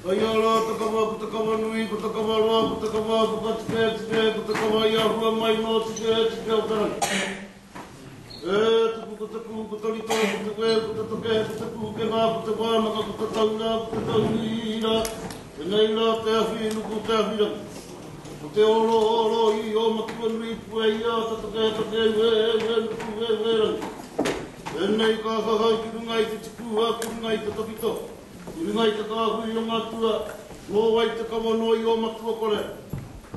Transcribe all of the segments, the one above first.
Ayala takava kutakava nui kutakava roa kutakava kukatike tike kutakava yahua maino tike tike utara. Tuku kutaku kutalito kutake kutatoke kutaku kena kutava naka kutatauna kutataunira. Tenaira te ahi nuku te ahi raki. Te oro oro I o matua nui pueia tatoke take nuku raki. Enei ka hahai kirungai te tipua kirungai te tapito. Irungai te kāhui o matua, no wai te kamono I o matua kore.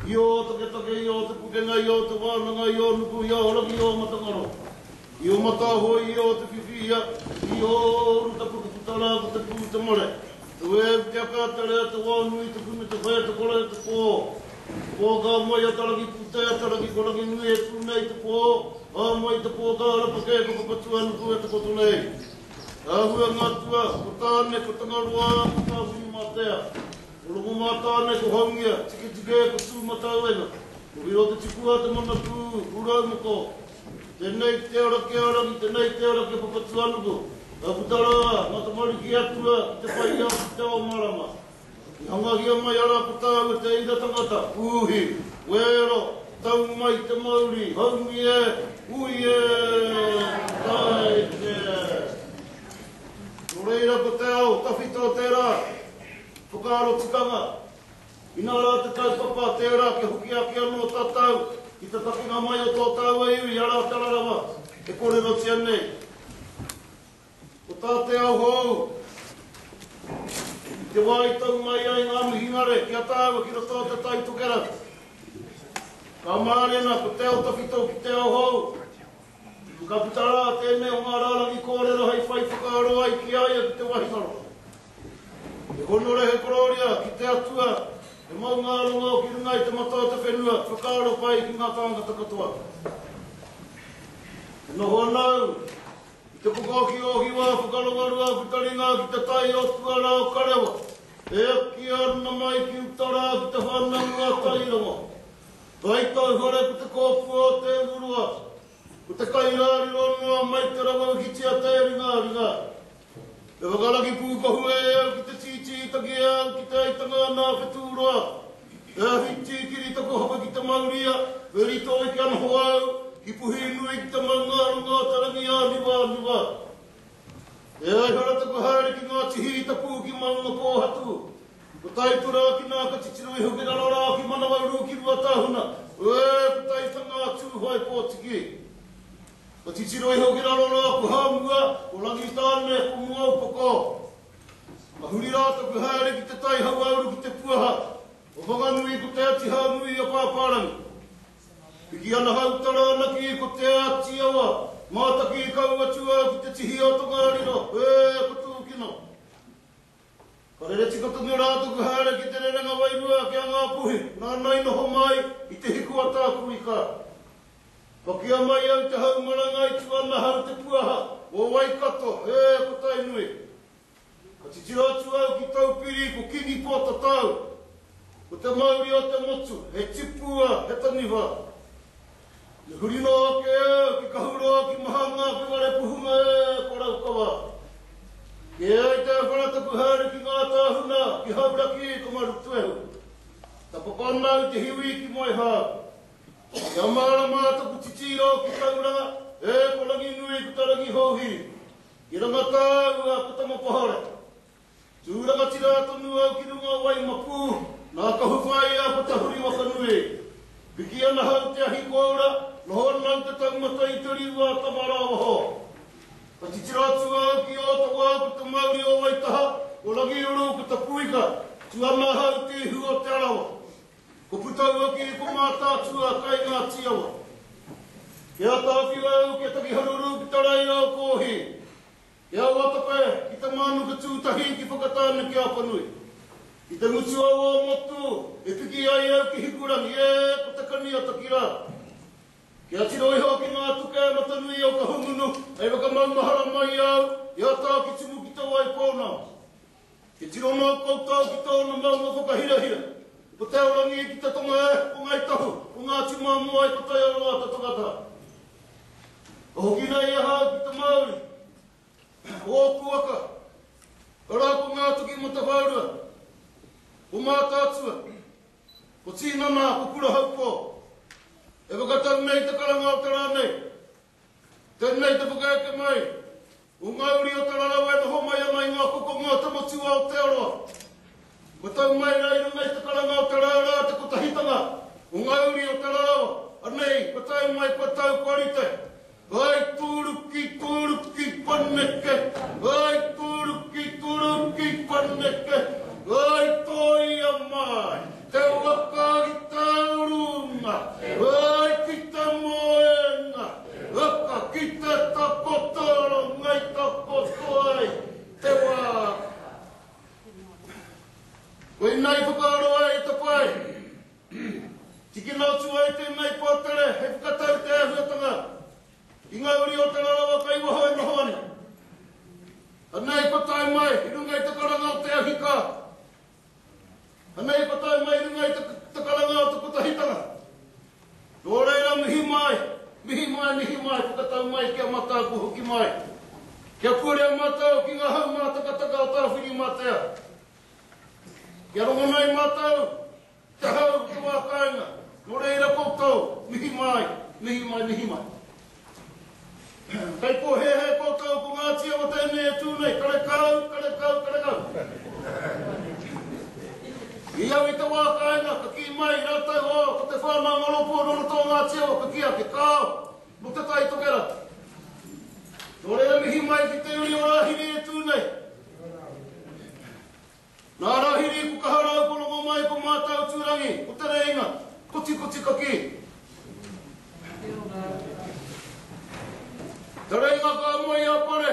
I o take I o te pukenga, I o te wānanga, I o nuku, I o rangi, I o matangaro. I o matahoi, I o te whiwhia, I o ruta pukutara, ko te pū te more. Te wē te akatere, te wānui, te kumi, te whē, te kore, te pō. Pō ka mai a taraki pūtea, taraki korangi nui e tūnei te pō. A mai te pō ka arapake, ko papatua nuku e te koto nei. Ahua ngatua, ko tāne, ko tangaroa, ko tāwhi mātea. Ko rongo mātāne, ko haungia, tiki tike, ko tū matauenga. Ko hiro te tikua, te mana tū, urau moko. Tenei te arake arangi, tenei te arake papatua nuku. A putara, ngā te mariki atua, ki te pai a ki te o marama. I hangahia mai ara ko tāu te ira tangata, uhi, wero, tau mai te mauri, haungi e, ui e, tai te. Nō reira ko te au, tawhito te rā, whakaaro tikanga. Ina rā te kaupapa te rā, ke hoki ake anō tātau, ki te takinga mai o tō tāu e iwi, ara tararawa, e kore roti anei. Ko tā te au hou, te wai tau mai ai ngā mihingare, ki a tāua ki roto te tai tukera. Ka mārena, ko te au tawhito ki te au hou, ka putara tēnei o ngā rārangi kōrero hei whai whakaaro ai ki aia ki te wahikaro. E honore he kororia ki te atua, e mau ngā rongo ki rungai te mata te whenua, whakaaro pai ki ngā tāngata katoa. E no honau, i te pukoki o hiwa, whakarongarua, kutaringa ki te tai o tuara o karewa. E aki aruna mai ki utara ki te whanangua tairongo. Taitau hore ko te kōpua o te urua. Ko te kairari ronua mai te rawa hitia te ringa. E wakaraki pūkahu e au ki te titi taki e au ki te aitanga nā whetūroa. E hiti kiri tako hapa ki te mauria, e rito e ki anho au, ki puhi nui ki te maunga runga tarangi a niwa. E ai hara tako haere ki ngā tihi tapu ki maunga pōhatu. Ko taitura ki nā ka titiru I hoki rarora ki manawau ki rua tāhuna. E ko taitanga tūhoi pōtiki. Ko titiro I hoki rarora ko haumua, ko rangi tāne, ko mua upoko. A huri rāta ko haere ki te tai hau auru ki te puaha. O whanganui ko te ati haunui o pāparangi. Piki ana hautara ana ki ko te ati awa. Mātaki I kau atua ki te tihi o tongariro. E ko tūkino. Ka rere tika tungi rāta ko haere ki te rerenga wairua ki a ngā puhi. Nā nai noho mai I te hikua tāku I ka. Pakia mai au te hau maranga I tuana hau te puaha, o Waikato, ko tai nui. Ka titira atu au ki taupiri, ko kingi pōta tau. Ko te mauri o te motu, he tipua, he taniwa. Le hurino ake au, ki kahuroa ki mahanga, ki ware puhunga ko raukawa. Ke ai te whanata ku haere ki ngā tāhuna, ki hauraki ko marutuehu. Ta papanau te hiwi ki moe hā. Kia mara mātaku titiro ki tauranga, ko rangi nui ku tarangi hōhiri. Ki rangatau a ku tamapahare. Tūranga tira tonu au ki runga wai mapū, nā kahuwhai a ku tahuri waka nui. Piki ana hau te ahi kōura, noho nau te taumata I turi ua tamara waho. Ka titira atu au ki o ta wā ku te mauri o Waitaha, ko rangi uru ku ta puika, tu ana hau te ihu o te arawa. Ko putau aki ko mātātua kai ngā tiawa. Kia tāwhi au ke taki haruru ki tarai au kōhi. Kia watape ki te mānu ka tūtahi ki whakatāne ki apanui. Ki te mutu au o motu, e piki ai au ki hikurangi, ko te kani a takira. Kia tiro iho ki ngā tuke matanui o ka hungunu, e waka maumahara mai au, ia tā ki tumu ki te wai pōna. Ki tiro nō koutau ki tōna maunga whakahirahira. Ko te orangi ki te tonga o ngai tahu, o ngā tima mua I ko tai aroa te tangata. O hoki nei e hau ki te mauri, o kuaka, ka rā ko ngā tuki mo te whaurua. o mata atua, o tina nā kukura haupo, e whakatau nei te karanga o te rā nei, tēnei te whakaeke mai, o ngauri o te rarawa e noho mai anai ngā koko ngā tamotua o te aroa, ko tau mai rei rungai te karanga o te rā te kotahitanga, o ngauri o te rarawa, anei, ko tau mai ko tau korite, ai tūruki paneke, ai tūruki paneke, ai toia mai, te waka ki taurunga, ai ki te moenga, waka ki te takotoro, ngai takotoi, te wā. Koe nai whakaroa e te pai, tiki nau tua e tēnei pōtere, he whakatau te ahuatanga, I ngauri o te rarawa kai waho e noho ane. Anei ko tai mai, I rungai te karanga o te ahika. Anei ko tai mai, I rungai te karanga o te kutahitanga. Nō reira mihi mai, whakatau mai kia matau ku hoki mai. Kia purea matau ki ngā hau mā takataka o tāwhiri mātea. Kia rongo nei matau, te hau te wākainga. Nō reira koutou, mihi mai. Kai ko he koutou ko ngā tia o tēnei e tūnei, kare kau. I au I te wākainga, ka ki mai, rātau o, ko te whānau ngolopo rono tō ngā tia o, ka kia ke kāo, mo te tai tokera. Nō rea mihi mai ki te uri o rāhiri e tūnei. Nā rāhiri ku kaharau ko rongo mai ko mātau tūrangi, ko te reinga, koti ka ki. Te reinga ka moi a pare.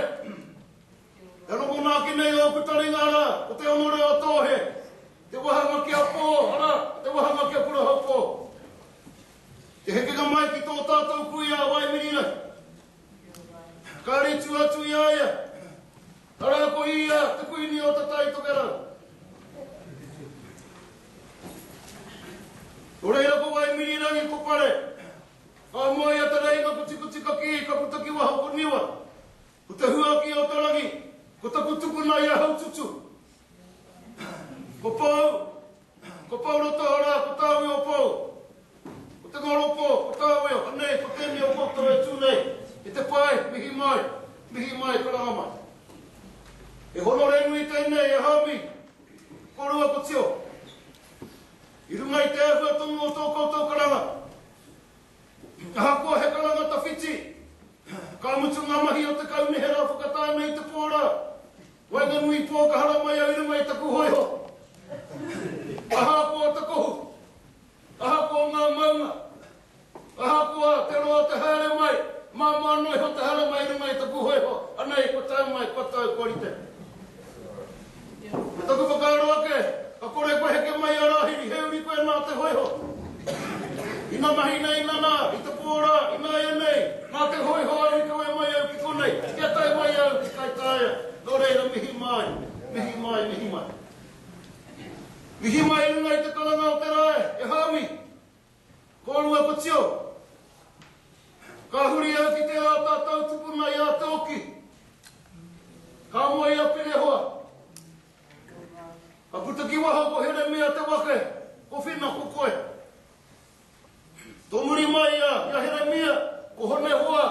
E rongo nā ki nei o kutaringa ara, o te onore o tōhe. Te wahanga ki a pō, ara, te wahanga ki a kura hau pō. Te hekenga mai ki tō tātou kui a Waimirina. Ka ritu atu I aia. Ara ko ia, te kuini o te tai tokera. O reira ko Waimirina ni ko pare. Ka moi a te reinga kuti ka ki, ka puta ki waha ko niwa. Ko te hua ki o te rangi, ko te kutuku na ia hau tutu. Ko pau roto ora, ko tāwi o pau. Ko te ngoro pō, ko tāwi o, anei, ko tēni o koto e tūnei. E te pai, mihi mai, karanga mai. E hono renui tēnei, e hami, korua ko tio. I rungai te ahua tongu o tō koutou karanga. Aha kua he karanga ta whiti. Ka mutu ngā mahi o te kaunihera whakatāne I te pōra. Wainga nui pō ka hara mai au I rungai taku hoiho. Aha kua te kohu. Aha kua ngā maunga. Aha kua te roa te haere mai. Mā noi ho te haere mai I rungai taku hoiho. Anei, ko tau mai, ko tau korite. Me taku whakaroa ke. Ka kore koe heke mai a rāhiri. Heuri koe nā te hoiho. Ina mahi nei nana, I te pōra, ina e nei, nā te hoiho au I koe mai au ki konei, kia tai mai au ki kai taia, nō reira mihi mai. Mihi mai rungai te karanga o te rae, e hami, kōrua ko tio. Ka huri au ki te ātā tau tupuna I a te oki. Ka moi a pere hoa. Ka puta ki waha ko here mea te wake, ko whina ko koe. Tomuri mai ia here mea, ko hone hoa.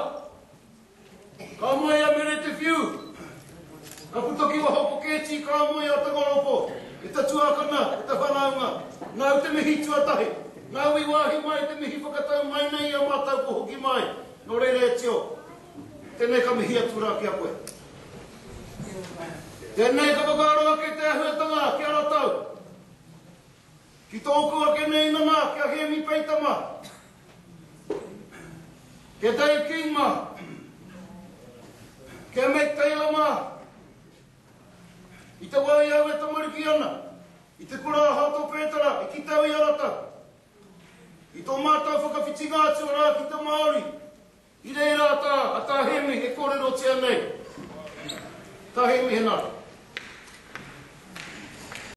Ka mai a mere te whiu. Ka puta ki waha ko kēti, ka mai a te ngoropo. E te tuakana, e te whanaunga. Nau te mihi tuatahi. Nau I wāhi mai te mihi whakatau mai nei a mātau ko hoki mai. Nō reire e tio. Tēnei ka mihi atura ki a koe. Tēnei ka whakaroa ke te ahuatanga ki a ratau. Ki tōku a ke nei nana ki a hemi peitama. Ke tei kingma. Ke mei teila ma. I te wai au e tamariki ana. I te kura hato pētara, I ki tau I arata. I tō mātau whakawhitinga atu rā ki te Māori. I reira ata hemi he kōrero tia nei. Ta hemi he nara.